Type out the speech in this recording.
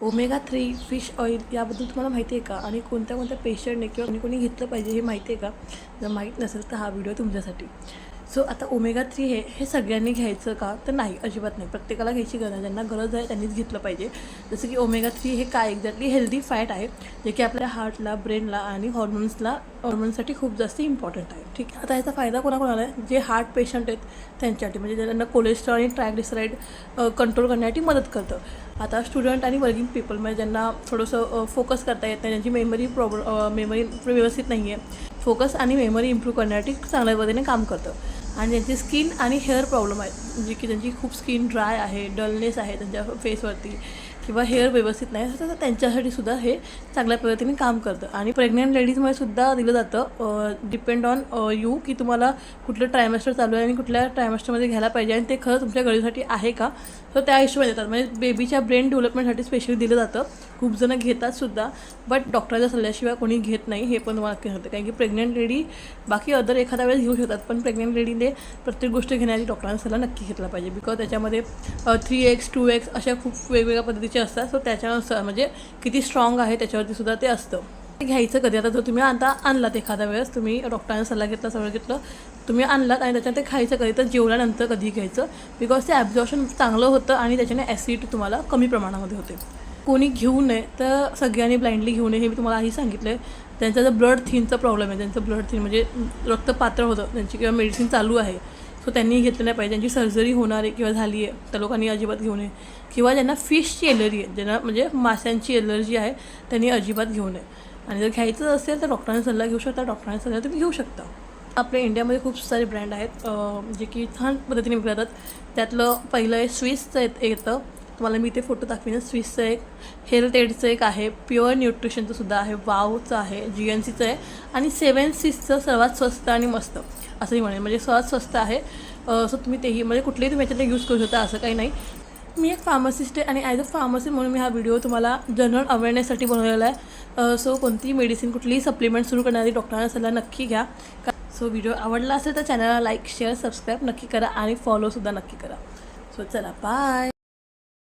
Omega 3 fish oil याबद्दल तुम्हाला माहिती आहे का? आणि कोणत्या कोणत्या पेशंटने किंवा कोणी कोणी घेतलं पाहिजे हे माहिती आहे का? जर माहीत नसेल तर हा व्हिडिओ तुमच्यासाठी. सो आता ओमेगा 3 हे सगळ्यांनी घ्यायचं का? तर नाही, अजिबात नाही. प्रत्येकाला घ्यायची गरज आहे. ज्यांना गरज आहे त्यांनीच घेतलं पाहिजे. जसं की ओमेगा 3 हे काय एक्झॅक्टली हेल्दी फॅट आहे, जे की आपल्या हार्टला, ब्रेनला आणि हॉर्मोन्ससाठी खूप जास्त इम्पॉर्टंट आहे. ठीक आहे. आता याचा फायदा कोणाकोणाला आहे? जे हार्ट पेशंट आहेत त्यांच्यासाठी, म्हणजे ज्यांना कोलेस्ट्रॉल आणि ट्रायग्लिसराईड कंट्रोल करण्यासाठी मदत करतं. आता स्टुडंट आणि वर्किंग पीपल, म्हणजे ज्यांना थोडंसं फोकस करता येत नाही, ज्यांची मेमरी व्यवस्थित नाही आहे, फोकस आणि मेमरी इम्प्रूव्ह करण्यासाठी चांगल्या पद्धतीने काम करतं. आणि ज्यांची स्किन आणि हेअर प्रॉब्लेम आहेत, जे की त्यांची खूप स्किन ड्राय आहे, डलनेस आहे त्यांच्या फेसवरती, किंवा हेअर व्यवस्थित नाही, तर त्यांच्यासाठी सुद्धा हे चांगल्या पद्धतीने काम करतं. आणि प्रेग्नेंट लेडीजमध्ये सुद्धा दिलं जातं, डिपेंड ऑन यू, की तुम्हाला कुठलं ट्रायमेस्टर चालू आहे आणि कुठल्या ट्रायमेस्टरमध्ये घ्यायला पाहिजे आणि ते खरं तुमच्या गरजेसाठी आहे का, तर त्या हिशोबाने देतात. म्हणजे बेबीच्या ब्रेन डेव्हलपमेंटसाठी स्पेशली दिलं जातं. खूप जणं घेतात सुद्धा, बट डॉक्टरच्या सल्ल्याशिवाय कोणी घेत नाही, हे पण मला नक्की होतं. कारण की प्रेग्नेंट लेडी बाकी अदर एखाद्या वेळेस घेऊ शकतात, पण प्रेग्नेंट लेडीने प्रत्येक गोष्ट घेण्याची डॉक्टरांचा सल्ला नक्की घेतला पाहिजे. बिकॉज त्याच्यामध्ये 3x 2x अशा खूप वेगवेगळ्या पद्धतीचे असतात. सो त्याच्यानुसार म्हणजे किती स्ट्रॉंग आहे त्याच्यावरती सुद्धा ते असतं. घ्यायचं कधी? आता जर तुम्ही आता आणलात एखाद्या वेळेस, तुम्ही डॉक्टरांचा सल्ला घेतला, सगळं घेतलं, तुम्ही आणलात आणि त्याच्यात ते खायचं कधी? तर जेवल्यानंतर कधी घ्यायचं, बिकॉज ते ॲब्झॉर्प्शन चांगलं होतं आणि त्याच्याने ॲसिडिटी तुम्हाला कमी प्रमाणामध्ये होते. कोणी घेऊ नये तर सगळ्यांनी ब्लाइंडली घेऊ नये, हे मी तुम्हाला आधी सांगितलं आहे. त्यांचा जर ब्लड थिनचा प्रॉब्लेम आहे, त्यांचं ब्लड थिन म्हणजे रक्त पातळ होतं त्यांची, किंवा मेडिसिन चालू आहे, सो त्यांनी घेतलं नाही पाहिजे. ज्यांची सर्जरी होणार आहे किंवा झाली आहे त्या लोकांनी अजिबात घेऊ नये. किंवा ज्यांना फिशची एलर्जी आहे, ज्यांना म्हणजे माशांची एलर्जी आहे, त्यांनी अजिबात घेऊ नये. आणि जर घ्यायचं असेल तर डॉक्टरांचा सल्ला घेऊ शकता, डॉक्टरांचा सल्ला तुम्ही घेऊ शकता. आपल्या इंडियामध्ये खूप सारे ब्रँड आहेत जे की छान पद्धतीने विकले जातात. त्यातलं पहिलं आहे स्विसचं येतं. तुम्हाला मी ते फोटो दाखवीन. स्विसचं एक, हेल्थ एडचं एक आहे, प्युअर न्यूट्रिशनचं सुद्धा आहे, वावचं आहे, GNCचं आहे, आणि 7 Seasचं सर्वात स्वस्त आणि मस्त असंही म्हणेल, म्हणजे सर्वात स्वस्त आहे. सो तुम्ही तेही म्हणजे कुठलेही तुम्ही याच्यातले यूज करू शकता, असं काही नाही. मी एक फार्मासिस्ट आहे आणि ॲज अ फार्मसी म्हणून मी हा व्हिडिओ तुम्हाला जनरल अवेअरनेससाठी बनवलेला आहे. सो कोणतीही मेडिसिन, कुठलीही सप्लिमेंट सुरू करण्याआधी डॉक्टरांचा सल्ला नक्की घ्या. सो व्हिडिओ आवडला असेल तर चॅनलला लाईक, शेअर, सबस्क्राईब नक्की करा आणि फॉलोसुद्धा नक्की करा. सो चला, बाय.